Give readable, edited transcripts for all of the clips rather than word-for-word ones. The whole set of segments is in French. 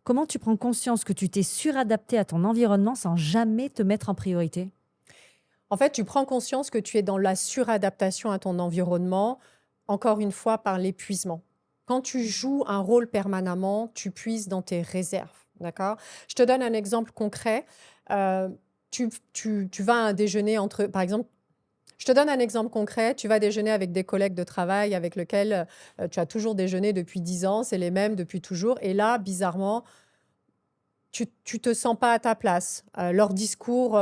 Comment tu prends conscience que tu t'es suradapté à ton environnement sans jamais te mettre en priorité? En fait, tu prends conscience que tu es dans la suradaptation à ton environnement, encore une fois par l'épuisement. Quand tu joues un rôle permanemment, tu puises dans tes réserves, d'accord? Je te donne un exemple concret. Heu, tu vas à un déjeuner entre par exemple, je te donne un exemple concret, tu vas déjeuner avec des collègues de travail avec lesquels, tu as toujours déjeuné depuis 10 ans, c'est les mêmes depuis toujours et là, bizarrement, tu te sens pas à ta place. Leur discours,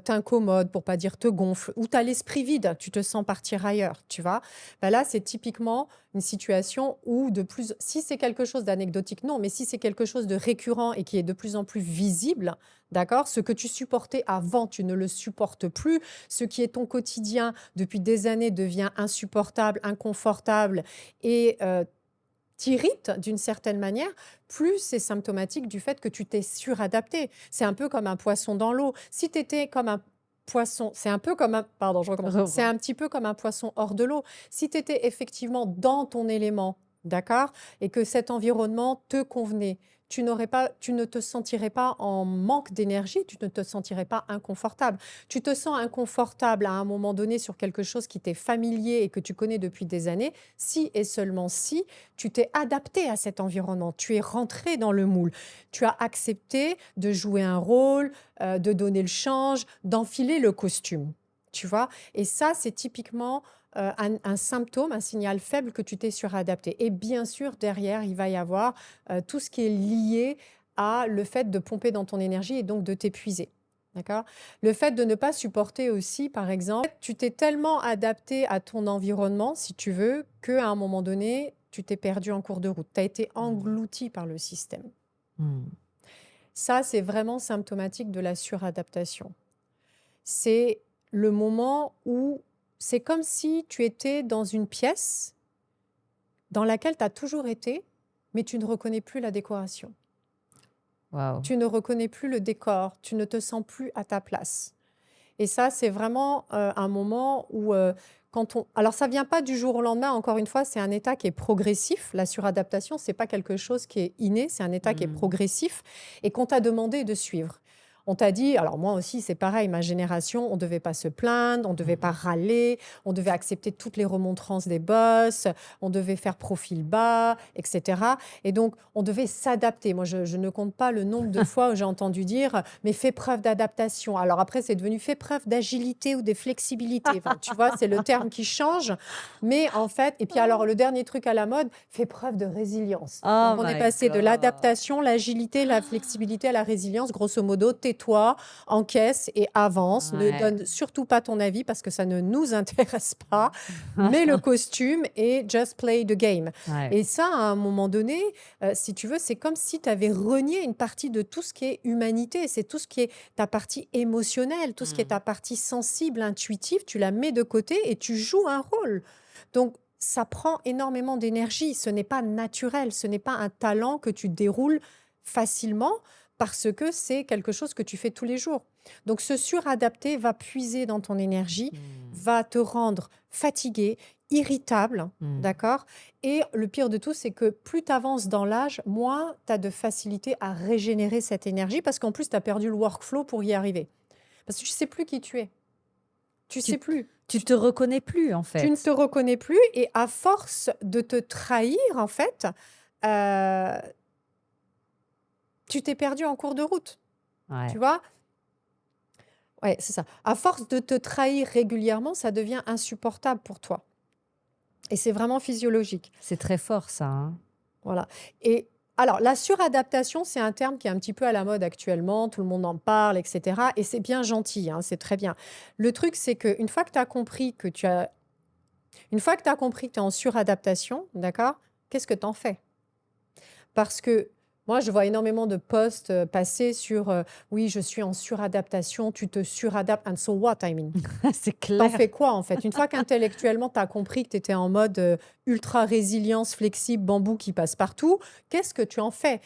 t'incommode, pour pas dire te gonfle, ou tu as l'esprit vide, tu te sens partir ailleurs, tu vois? Bah, là, c'est typiquement une situation où si c'est quelque chose d'anecdotique, non, mais si c'est quelque chose de récurrent et qui est de plus en plus visible, d'accord? Ce que tu supportais avant, tu ne le supportes plus. Ce qui est ton quotidien depuis des années devient insupportable, inconfortable et t'irrite d'une certaine manière, plus c'est symptomatique du fait que tu t'es suradapté. C'est un peu comme un poisson dans l'eau. Si tu étais comme un poisson, c'est un peu comme un, pardon, je recommence. C'est Revoir. un petit peu comme un poisson hors de l'eau. Si tu étais effectivement dans ton élément, d'accord, et que cet environnement te convenait, tu ne te sentirais pas en manque d'énergie, tu ne te sentirais pas inconfortable. Tu te sens inconfortable à un moment donné sur quelque chose qui t'est familier et que tu connais depuis des années, si et seulement si tu t'es adapté à cet environnement, tu es rentré dans le moule, tu as accepté de jouer un rôle, de donner le change, d'enfiler le costume, tu vois? Et ça, c'est typiquement un symptôme, un signal faible que tu t'es suradapté. Et bien sûr, derrière, il va y avoir tout ce qui est lié à le fait de pomper dans ton énergie et donc de t'épuiser. D'accord? Le fait de ne pas supporter aussi, par exemple, tu t'es tellement adapté à ton environnement, si tu veux, qu'à un moment donné, tu t'es perdu en cours de route. Tu as été Mmh. englouti par le système. Mmh. Ça, c'est vraiment symptomatique de la suradaptation. C'est le moment où c'est comme si tu étais dans une pièce dans laquelle tu as toujours été, mais tu ne reconnais plus la décoration. Waouh. Tu ne reconnais plus le décor, tu ne te sens plus à ta place. Et ça, c'est vraiment, un moment où, quand on alors ça vient pas du jour au lendemain, encore une fois, c'est un état qui est progressif. La suradaptation, c'est pas quelque chose qui est inné, c'est un état qui est Mmh. progressif et qu'on t'a demandé de suivre. On t'a dit alors moi aussi, c'est pareil, ma génération, on devait pas se plaindre, on devait pas Mmh. râler, on devait accepter toutes les remontrances des boss, on devait faire profil bas et cetera et donc on devait s'adapter. Moi, je ne compte pas le nombre de fois où j'ai entendu dire: «Mais fais preuve d'adaptation». Alors après, c'est devenu: «Fais preuve d'agilité ou de flexibilité». Enfin, tu vois, c'est le terme qui change, mais en fait et puis alors le dernier truc à la mode: «Fais preuve de résilience». Donc Oh on est my passé de god! l'adaptation, l'agilité, la flexibilité à la résilience. Grosso modo, tais-toi, encaisse et avance. Ne Ouais. donne surtout pas ton avis parce que ça ne nous intéresse pas. Mets le costume et just play the game. Ouais. Et ça, à un moment donné, si tu veux, c'est comme si tu avais renié une partie de tout ce qui est humanité. C'est tout ce qui est ta partie émotionnelle, tout ce qui est Mmh. ta partie sensible, intuitive, tu la mets de côté et tu joues un rôle. Donc, ça prend énormément d'énergie. Ce n'est pas naturel, ce n'est pas un talent que tu déroules facilement parce que c'est quelque chose que tu fais tous les jours. Donc, se suradapter va puiser dans ton énergie, Mmh. va te rendre fatigué, irritable, Mmh. d'accord? Et le pire de tout, c'est que plus tu avances dans l'âge, moins tu as de facilité à régénérer cette énergie parce qu'en plus, tu as perdu le workflow pour y arriver. Parce que tu sais plus qui tu es. Tu Tu sais plus. tu te reconnais plus, en Tu ne te fait? reconnais plus et à force de te trahir, en fait, heu, tu t'es perdu en cours de route, tu Ouais. vois? Ouais, c'est ça. À force de te trahir régulièrement, ça devient insupportable pour toi et c'est vraiment physiologique. C'est très fort ça, hein? Voilà et alors la suradaptation, c'est un terme qui est un petit peu à la mode actuellement, tout le monde en parle et cetera et c'est bien gentil, hein, c'est très bien. Le truc, c'est qu'une fois que tu as compris que une fois que tu as compris que tu es en suradaptation, d'accord? Qu'est-ce que tu en fais? Parce que moi, je vois énormément de posts, passer sur, «Oui, je suis en suradaptation, tu te suradaptes» and so what, I mean? C'est Tu clair. fais quoi, en fait? Une fois qu'intellectuellement, tu as compris que tu étais en mode, ultra résilience, flexible, bambou qui passe partout, qu'est-ce que tu en fais?